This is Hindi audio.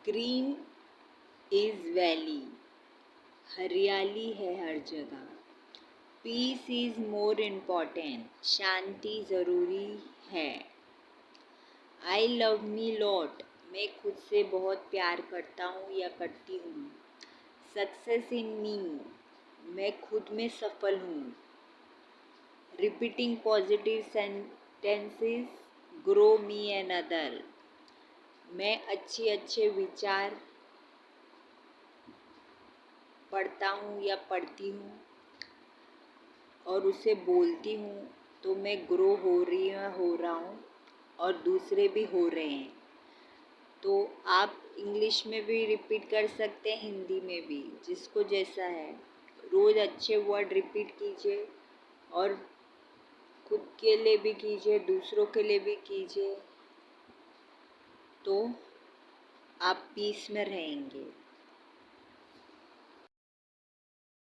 ग्रीन इज वैली, हरियाली है हर जगह। पीस इज मोर इम्पॉर्टेंट, शांति ज़रूरी है। आई लव मी लॉट, मैं खुद से बहुत प्यार करता हूँ या करती हूँ। सक्सेस इन मी, मैं खुद में सफल हूँ। रिपीटिंग पॉजिटिव सेंटेंसेस ग्रो मी एन अदर, मैं अच्छे विचार पढ़ता हूँ या पढ़ती हूँ और उसे बोलती हूँ तो मैं ग्रो हो रहा हूँ और दूसरे भी हो रहे हैं। तो आप इंग्लिश में भी रिपीट कर सकते हैं, हिंदी में भी, जिसको जैसा है। रोज़ अच्छे वर्ड रिपीट कीजिए और खुद के लिए भी कीजिए, दूसरों के लिए भी कीजिए, तो आप पीस में रहेंगे।